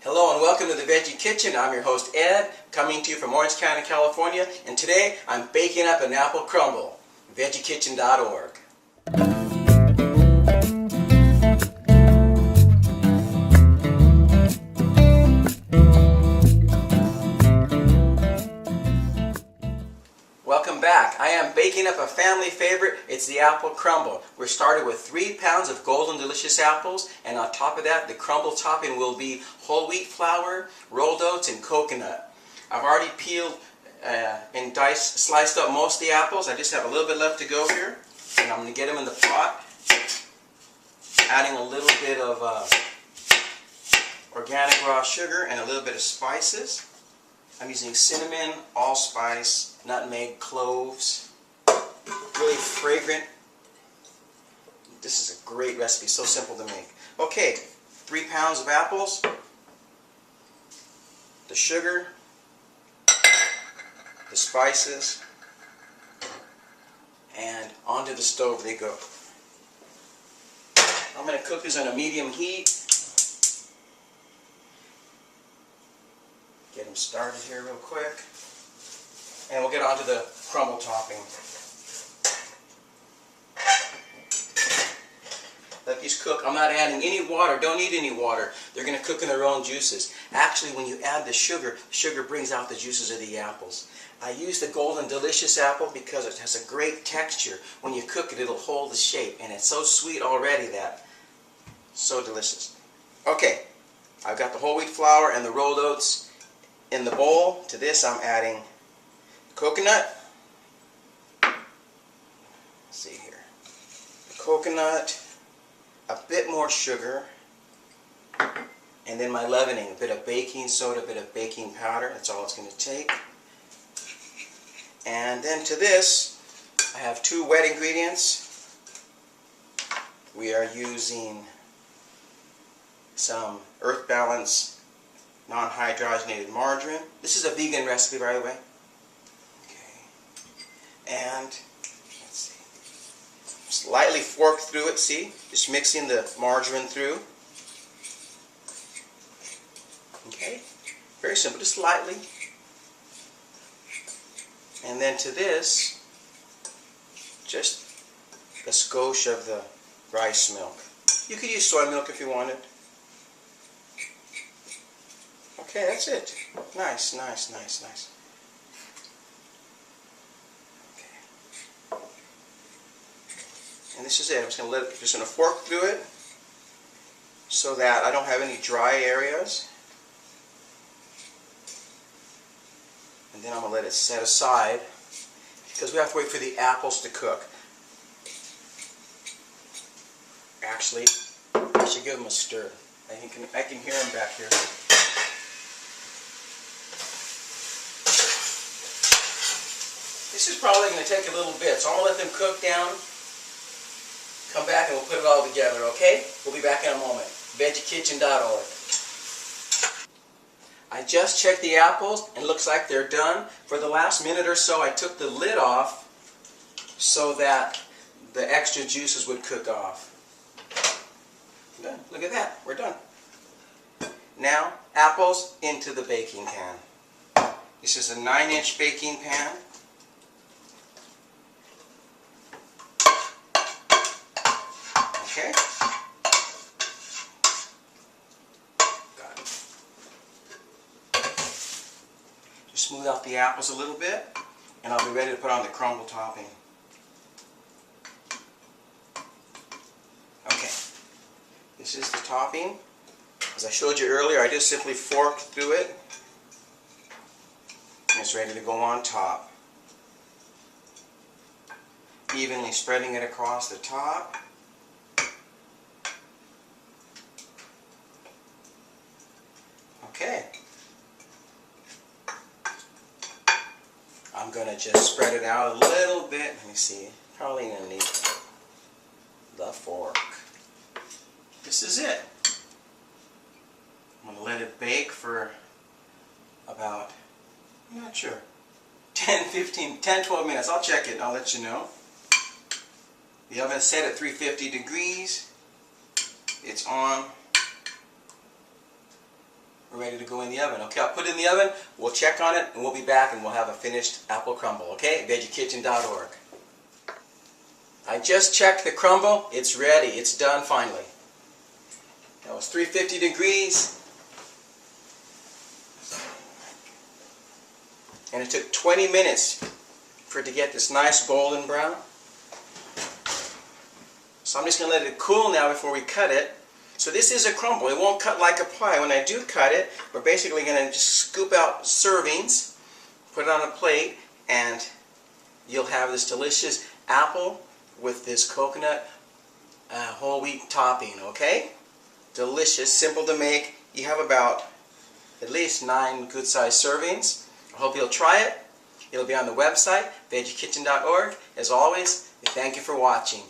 Hello and welcome to the Veggie Kitchen. I'm your host Ed, coming to you from Orange County, California, and today I'm baking up an apple crumble. VeggieKitchen.org. Welcome back. I am baking up a family favorite. It's the apple crumble. We're started with 3 pounds of golden delicious apples, and on top of that the crumble topping will be whole wheat flour, rolled oats, and coconut. I've already peeled and sliced up most of the apples. I just have a little bit left to go here, and I'm going to get them in the pot, adding a little bit of organic raw sugar and a little bit of spices. I'm using cinnamon, allspice, nutmeg, cloves. Really fragrant. This is a great recipe, so simple to make. Okay, 3 pounds of apples, the sugar, the spices, and onto the stove they go. I'm going to cook this on a medium heat. Get them started here real quick, and we'll get onto the crumble topping. Let these cook. I'm not adding any water. Don't need any water. They're going to cook in their own juices. Actually, when you add the sugar brings out the juices of the apples. I use the golden delicious apple because it has a great texture. When you cook it, it'll hold the shape, and it's so sweet already that so delicious. Okay, I've got the whole wheat flour and the rolled oats in the bowl. To this I'm adding coconut. Let's see here. The coconut, a bit more sugar, and then my leavening, a bit of baking soda, a bit of baking powder. That's all it's going to take. And then to this I have 2 wet ingredients. We are using some Earth Balance non-hydrogenated margarine. This is a vegan recipe, by the way. Okay. And let's see. Just lightly fork through it, see? Just mixing the margarine through. Okay. Very simple, just lightly. And then to this, just a skosh of the rice milk. You could use soy milk if you wanted. Okay, that's it. Nice, nice, nice, nice. Okay. And this is it. I'm just going to fork through it so that I don't have any dry areas. And then I'm going to let it set aside because we have to wait for the apples to cook. Actually, I should give them a stir. I can hear them back here. This is probably going to take a little bit, so I'm going to let them cook down, come back, and we'll put it all together, okay? We'll be back in a moment. VeggieKitchen.org. I just checked the apples, and it looks like they're done. For the last minute or so, I took the lid off so that the extra juices would cook off. Done. Look at that. We're done. Now, apples into the baking pan. This is a 9-inch baking pan. Okay. Got it. Just smooth out the apples a little bit, and I'll be ready to put on the crumble topping. Okay. This is the topping. As I showed you earlier, I just simply forked through it, and it's ready to go on top. Evenly spreading it across the top. Okay. I'm going to just spread it out a little bit. Let me see. Probably going to need the fork. This is it. I'm going to let it bake for about, I'm not sure, 10, 12 minutes. I'll check it and I'll let you know. The oven is set at 350 degrees. It's on. We're ready to go in the oven. Okay, I'll put it in the oven, we'll check on it, and we'll be back and we'll have a finished apple crumble. Okay, VeggieKitchen.org. I just checked the crumble. It's ready. It's done finally. That was 350 degrees. And it took 20 minutes for it to get this nice golden brown. So I'm just going to let it cool now before we cut it. So this is a crumble. It won't cut like a pie. When I do cut it, we're basically going to just scoop out servings, put it on a plate, and you'll have this delicious apple with this coconut whole wheat topping, okay? Delicious, simple to make. You have about at least 9 good-sized servings. I hope you'll try it. It'll be on the website, VeggieKitchen.org. As always, thank you for watching.